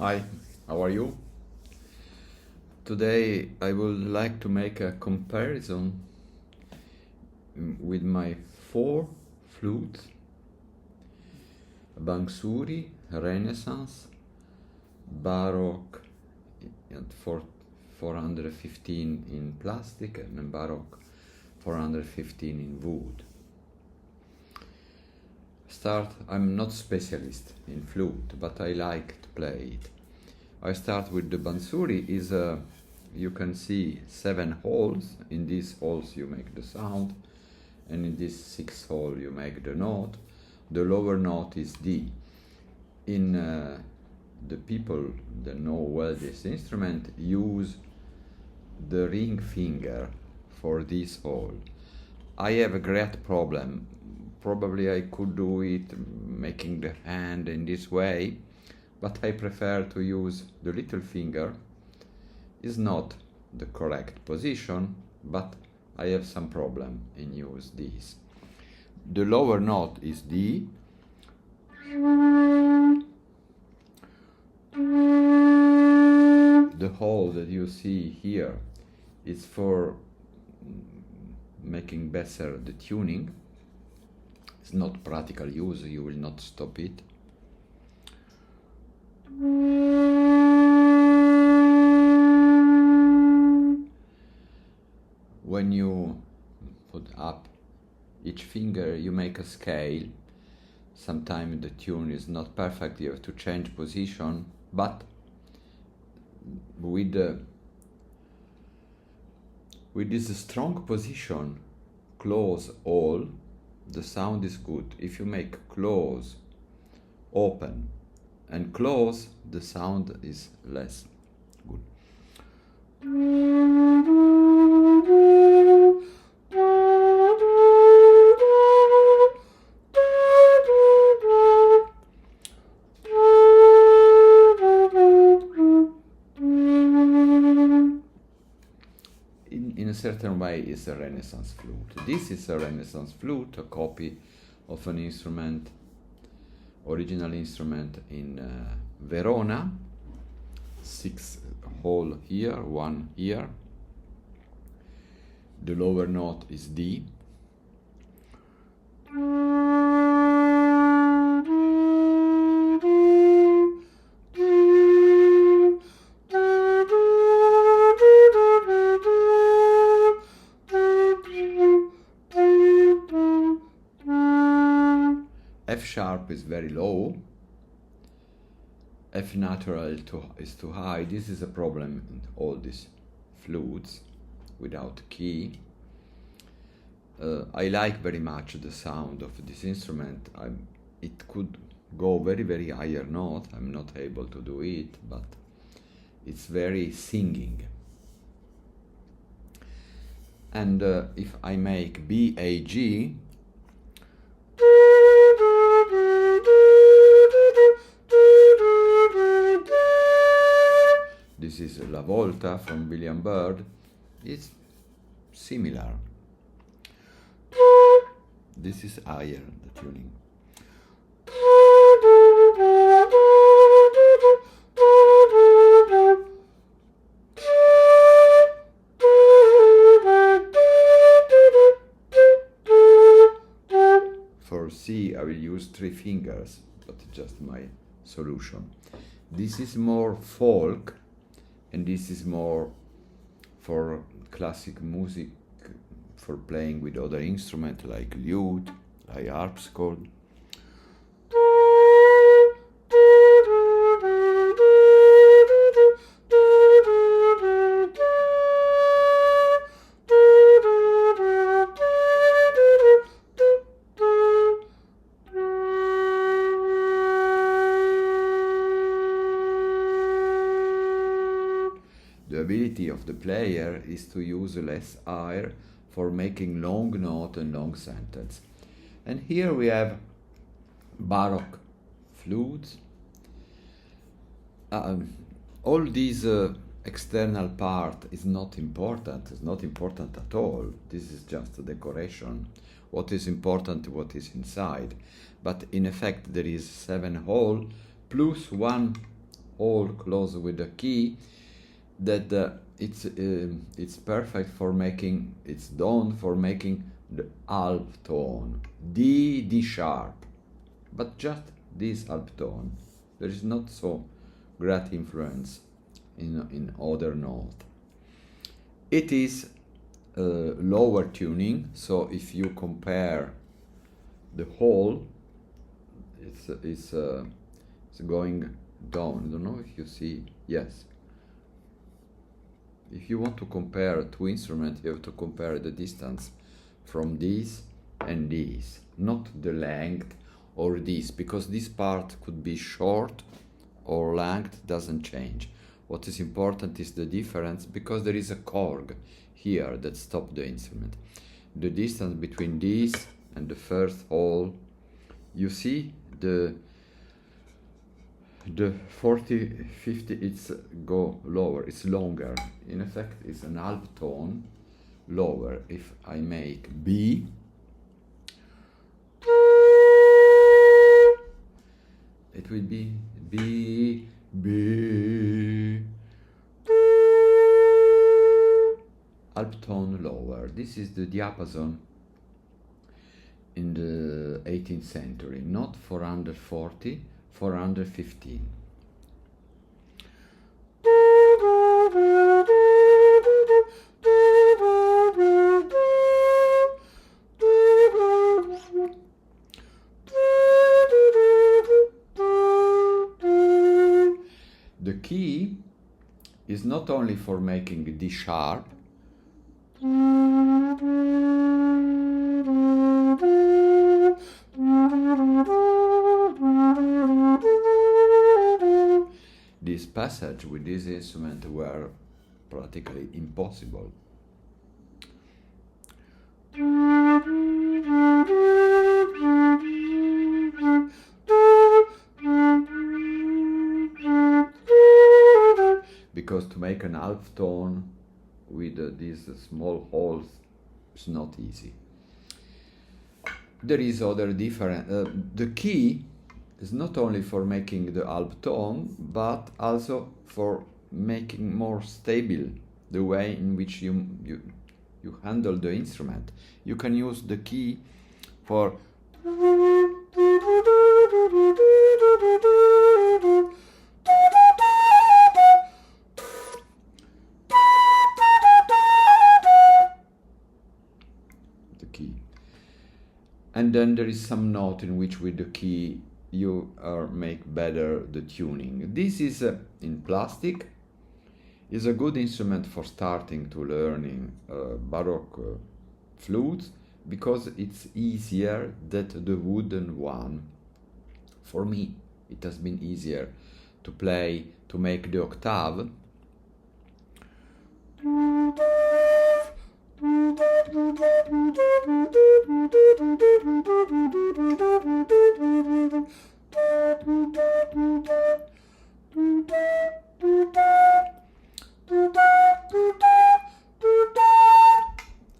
Hi, how are you? Today I would like to make a comparison with my four flutes: Bansuri, Renaissance, Baroque and 415 in plastic, and Baroque 415 in wood. I'm not specialist in flute, but I like to play it. I start with the Bansuri. You can see 7 holes. In these holes you make the sound, and in this 6th hole you make the note. The lower note is D. The people that know well this instrument use the ring finger for this hole. I have a great problem. Probably I could do it making the hand in this way, but I prefer to use the little finger. It's not the correct position, but I have some problem in use this. The lower note is D. The hole that you see here is for making better the tuning. It's not practical use, you will not stop it. When you put up each finger, you make a scale. Sometimes the tune is not perfect, you have to change position, but with this strong position, close all, the sound is good. If you make close, open, and close, the sound is less good. In a certain way, is a Renaissance flute. This is a Renaissance flute, a copy of an instrument, original instrument in Verona. 6 hole here, 1 here. The lower note is D. F sharp is very low. F natural is too high. This is a problem in all these flutes without key. I like very much the sound of this instrument. It could go very higher note. I'm not able to do it, but it's very singing. And if I make B, A, G, this is La Volta from William Byrd. It's similar. This is higher, the tuning. For C, I will use 3 fingers, but just my solution. This is more folk, and this is more for classic music, for playing with other instruments like lute, like harpsichord. The ability of the player is to use less air for making long note and long sentence. And here we have Baroque flutes. All these external part is not important. It's not important at all. This is just a decoration. What is important, what is inside. But in effect, there is 7 hole plus 1 hole close with the key, that it's perfect for making, it's done for making the half tone, D sharp, but just this half tone. There is not so great influence in other notes. It is lower tuning, so if you compare the whole, it's going down. I don't know if you see. Yes. If you want to compare two instruments, you have to compare the distance from this and this, not the length or this, because this part could be short or length doesn't change. What is important is the difference, because there is a corg here that stops the instrument. The distance between this and the first hole, you see the 40, 50, it's go lower, it's longer. In effect, it's an half tone lower. If I make B, it will be B, B, half tone lower. This is the diapason in the 18th century, not 440, 415. The key is not only for making D sharp, this passage with this instrument were practically impossible. Because to make an half tone with these small holes is not easy. There is other different. The key is not only for making the half tone, but also for making more stable the way in which you handle the instrument. You can use the key for the key. And then there is some note in which with the key you make better the tuning. This is in plastic. Is a good instrument for starting to learning Baroque flutes, because it's easier than the wooden one. For me, it has been easier to play, to make the octave.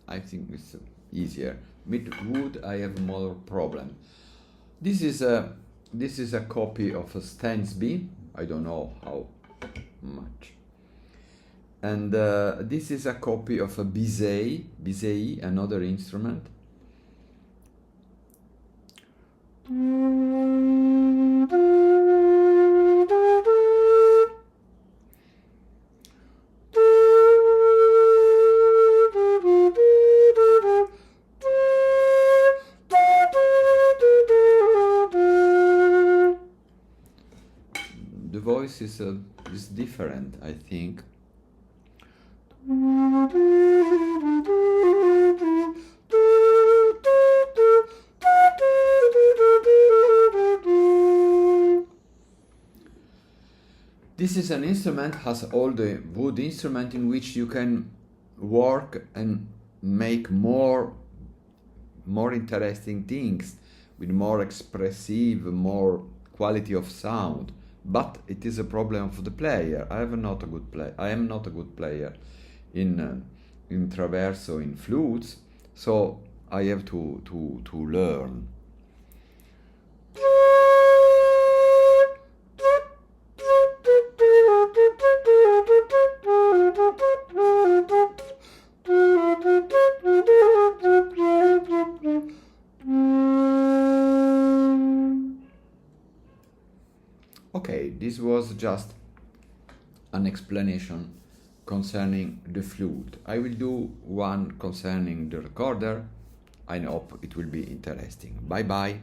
I think it's easier. With wood, I have more problem. This is a copy of a Stansby. I don't know how much. And this is a copy of a Bizet, another instrument. The voice is different, I think. This is an instrument, has all the wood instrument in which you can work and make more interesting things with more expressive, more quality of sound. But it is a problem of the player. I am not a good player in traverso, in flutes, so I have to learn. Okay, this was just an explanation concerning the flute. I will do one concerning the recorder. I hope it will be interesting. Bye bye.